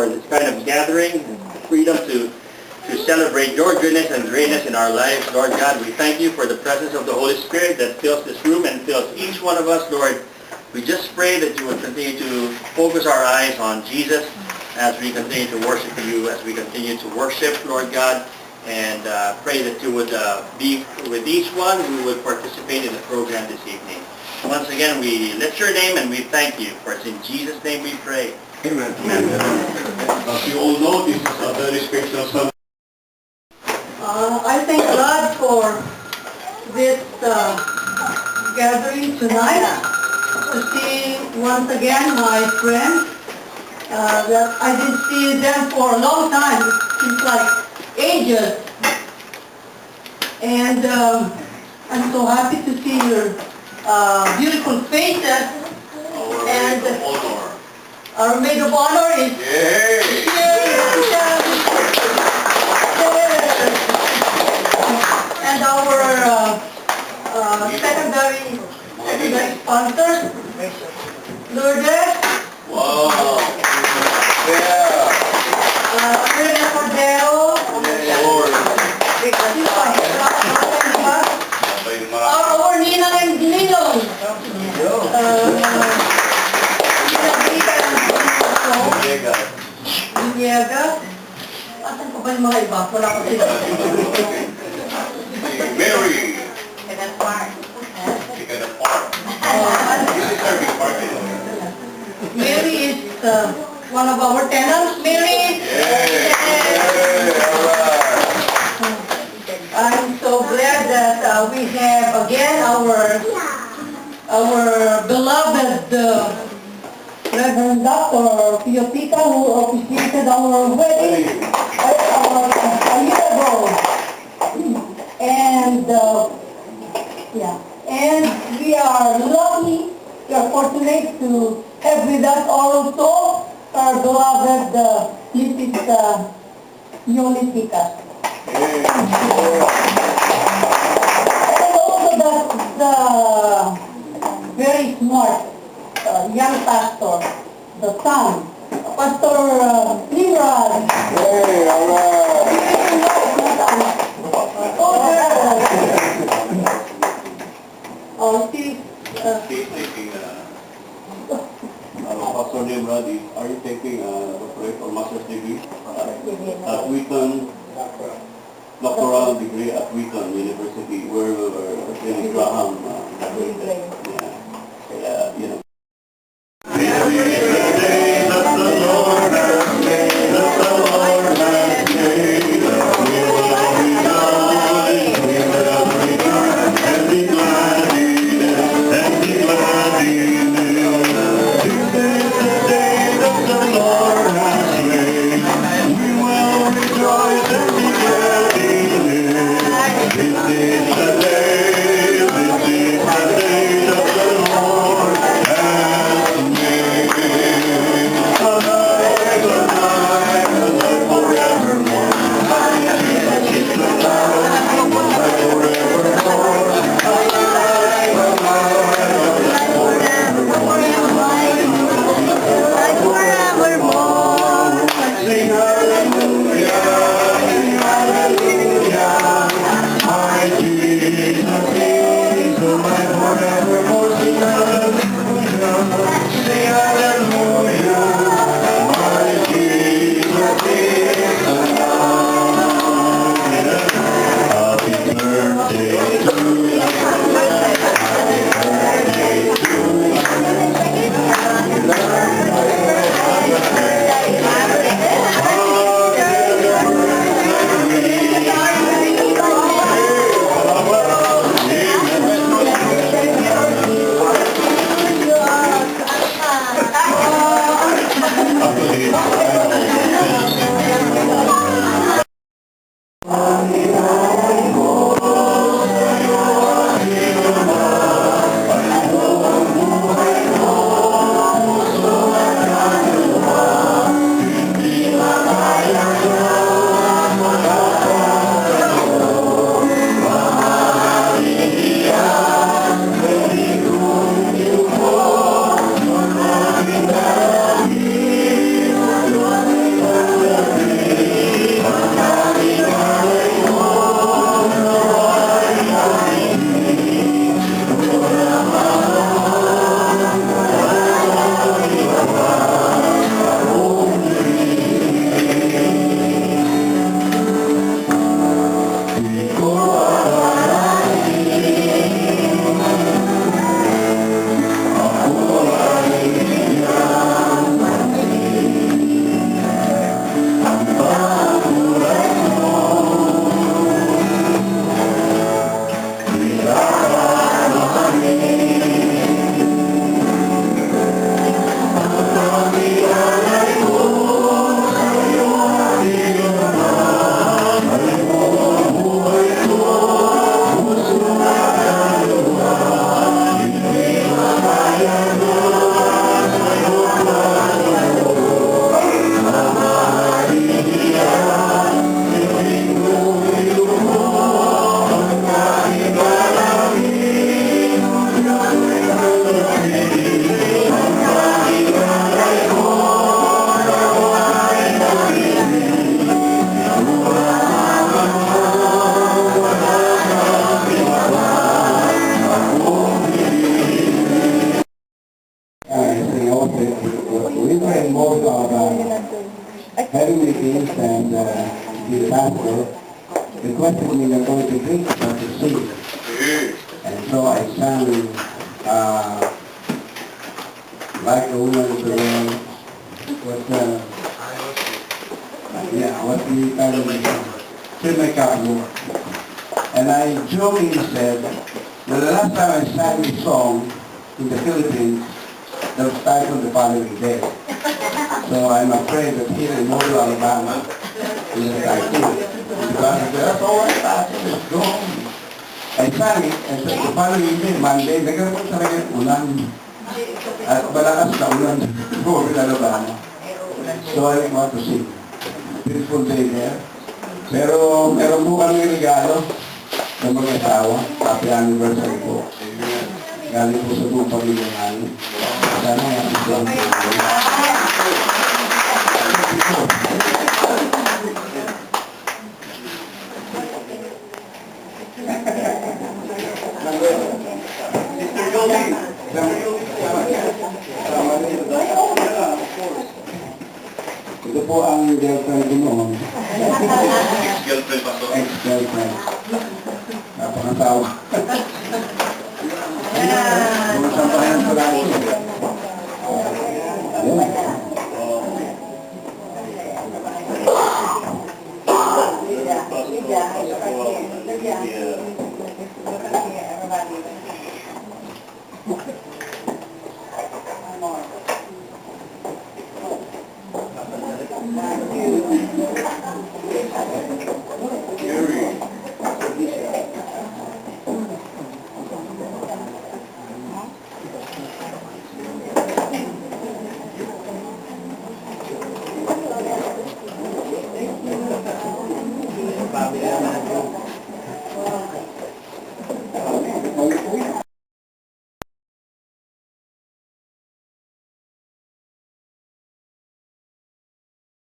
for this kind of gathering, freedom to celebrate your goodness and greatness in our lives. Lord God, we thank you for the presence of the Holy Spirit that fills this room and fills each one of us, Lord. We just pray that you would continue to focus our eyes on Jesus as we continue to worship you, as we continue to worship, Lord God, and pray that you would be with each one who would participate in the program this evening. Once again, we lift your name and we thank you, for it's in Jesus' name we pray. Amen. As you all know, this is a very special Sunday. I thank God for this gathering tonight, to see once again my friends that I didn't see them for a long time. It seems like ages. And I'm so happy to see your beautiful faces. Our maid of honor is here. And our secondary sponsors, Lourdes. Wow. Yeah. Rene Cordero. Our Ninang and Ninong. Villegas. Asan ko ba yung mga iba? Wala ko sila. Mary. Mary is one of our tenants. Mary! I'm so glad that we have again our beloved Reverend Dr. Pio Pica, who officiated our wedding a year ago. And and we are lucky, we are fortunate to have with us also our beloved Mrs. Yoli Pica. And also the very smart young pastor, the son, Pastor Nimrod. Hey, all right. She's taking, Pastor Nimrod, are you taking doctorate or master's degree at Wheaton, doctoral degree at Wheaton University, where Billy Graham graduated. Yeah, you know. This is the day Philippines, and the pastor requested me not only to drink but to sing. And so I sang Like a Woman of the World. What the title of the song? Fill My Cup, Lord. And I jokingly said, well, the last time I sang this song in the Philippines, that was titled the following day. So I'm afraid that here in Mobile, Alabama, is a title. Because I said, that's all right, Pastor, let's go home. I sang it, and the following day, Monday, nagkaroon talaga yung ulan. At malakas na ulan sa Mobile, Alabama. So I want to sing. Beautiful day there. Pero meron po kami regalo sa mga asawa. Happy anniversary po. Galing po sa buong pamilya namin. Sana happy birthday. Sister Goldie. Ito po ang girlfriend ko noon. Ex-girlfriend pa to. Ex-girlfriend. Napakatawa. Sumasampahan sa lahat. Ayun. Family